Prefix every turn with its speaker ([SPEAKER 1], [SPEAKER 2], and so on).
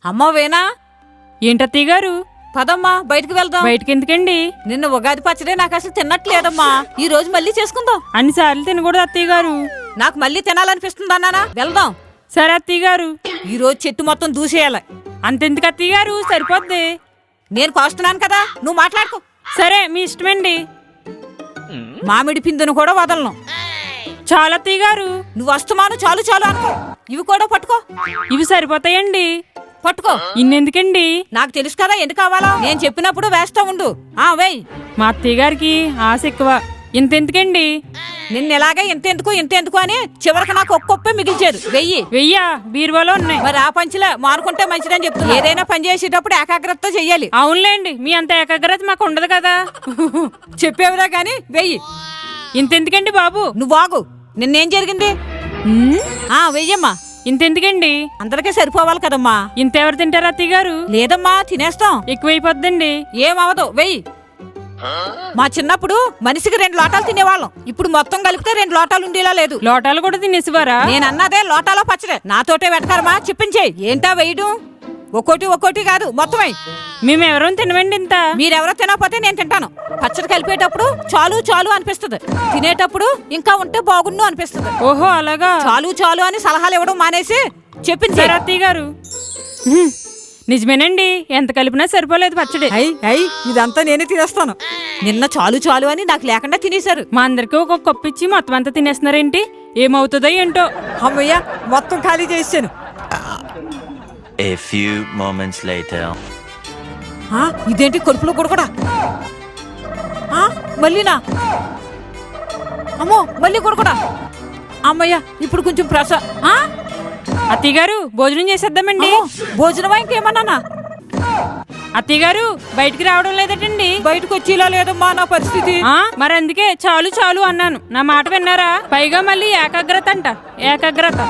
[SPEAKER 1] అమ్మా వేనా,
[SPEAKER 2] ఏంటత్తయ్య గారు?
[SPEAKER 1] పదమ్మా బయటికి వెళ్దాం.
[SPEAKER 2] బయటకి ఎందుకండి?
[SPEAKER 1] నిన్న ఉగాది పచ్చడే నాకు అసలు తిన్నట్లేదమ్మా. ఈ రోజు మళ్ళీ చేసుకుందాం.
[SPEAKER 2] అన్నిసార్లు తినకూడదు అత్తయ్య గారు.
[SPEAKER 1] నాకు మళ్ళీ తినాలనిపిస్తుందన్నానా, వెళ్దాం.
[SPEAKER 2] సరే అత్తయ్య గారు.
[SPEAKER 1] ఈ రోజు చెట్టు మొత్తం దూసేయాలి.
[SPEAKER 2] అంతెందుకు అత్తయ్య గారు, సరిపోద్ది.
[SPEAKER 1] నేను కోస్తున్నాను కదా, నువ్వు మాట్లాడుకో.
[SPEAKER 2] సరే మీ ఇష్టమండి.
[SPEAKER 1] మామిడి పిందును కూడా వదలను.
[SPEAKER 2] చాలు అత్తయ్య గారు.
[SPEAKER 1] నువ్వు వస్తున్నాను చాలు చాలు అనుకో. ఇవి కూడా పట్టుకో.
[SPEAKER 2] ఇవి సరిపోతాయండి.
[SPEAKER 1] పట్టుకో.
[SPEAKER 2] ఇన్నెందుకండి?
[SPEAKER 1] నాకు తెలుసు కదా ఎందుకు కావాలో. నేను చెప్పినప్పుడు వేస్తా ఉండు. వేయ్.
[SPEAKER 2] మా అత్తయ్య గారికి ఆశ ఎక్కువ. ఇంతెందుకండి?
[SPEAKER 1] నిన్న ఎలాగే ఇంతెందుకు అని చివరికి నాకు ఒక్కొప్పే మిగిల్చారు.
[SPEAKER 2] వెయ్యా బీరువాలో ఉన్నాయి.
[SPEAKER 1] మరి ఆ పంచులే మానుకుంటే మంచిదని చెప్తున్నా. ఏదైనా పని చేసేటప్పుడు ఏకాగ్రతతో చెయ్యాలి.
[SPEAKER 2] అవునులేండి, మీ అంత ఏకాగ్రత మాకు ఉండదు కదా.
[SPEAKER 1] చెప్పేవిరా గాని వెయ్యి.
[SPEAKER 2] ఇంతెందుకండి బాబు?
[SPEAKER 1] నువ్వు ఆగు. నిన్నేం జరిగింది? వెయ్యమ్మా.
[SPEAKER 2] ఇంతెందుకండి?
[SPEAKER 1] అందరికీ సరిపోవాలి కదమ్మా.
[SPEAKER 2] ఇంతెవరు తింటారు అత్తయ్య గారు?
[SPEAKER 1] లేదమ్మా, తినేస్తాం.
[SPEAKER 2] ఎక్కువైపోద్దండి.
[SPEAKER 1] ఏమవదు, వెయ్యి. మా చిన్నప్పుడు మనిషికి 2 లోటాలు తినేవాళ్ళం. ఇప్పుడు మొత్తం కలిపితే 2 లోటాలు ఉండేలా లేదు.
[SPEAKER 2] లోటాలు కూడా తినేసివారా?
[SPEAKER 1] నేనన్నదే లోటాలో పచ్చడే. నాతోటే వెటకారమా, చెప్పించేయి. ఏంటా వేయడం? ఒక్కోటి కాదు, మొత్తమై.
[SPEAKER 2] మేమెవరో తినవండి ఇంత.
[SPEAKER 1] మీరెవరో తినకపోతే నేను తింటాను. పచ్చడి కలిపేటప్పుడు చాలు అనిపిస్తుంది. తినేటప్పుడు ఇంకా ఉంటే బాగుండు అనిపిస్తుంది.
[SPEAKER 2] ఓహో అలాగా.
[SPEAKER 1] చాలు అని సలహాలు ఇవ్వడం మానేసి చెప్పింది
[SPEAKER 2] అత్తయ్య గారు. నిజమేనండి, ఎంత కలిపినా సరిపోలేదు పచ్చడి.
[SPEAKER 1] ఇదంతా నేనే తినేస్తాను. నిన్న చాలు అని నాకు లేకుండా తినేశారు.
[SPEAKER 2] మా అందరికి ఒక్కొక్క కప్పు ఇచ్చి మొత్తం అంతా తినేస్తున్నారేంటి? ఏమవుతుందో ఏంటో.
[SPEAKER 1] అమ్మయ్య, మొత్తం ఖాళీ చేసాను.
[SPEAKER 3] A few moments later.
[SPEAKER 1] ఇదేంటి కడుపులో కూడా మళ్ళీనా? అమ్మో, మళ్ళీ కూడా. అమ్మయ్య, ఇప్పుడు కొంచెం
[SPEAKER 2] అత్తయ్య గారు భోజనం చేసేద్దామండి.
[SPEAKER 1] భోజనమా ఇంకేమన్నానా?
[SPEAKER 2] అత్తయ్య గారు బయటికి రావడం లేదటండి.
[SPEAKER 1] బయటకు వచ్చేలా లేదమ్మా నా పరిస్థితి.
[SPEAKER 2] మరి అందుకే చాలు అన్నాను. నా మాట విన్నారా? పైగా మళ్ళీ ఏకాగ్రత అంట. ఏకాగ్రత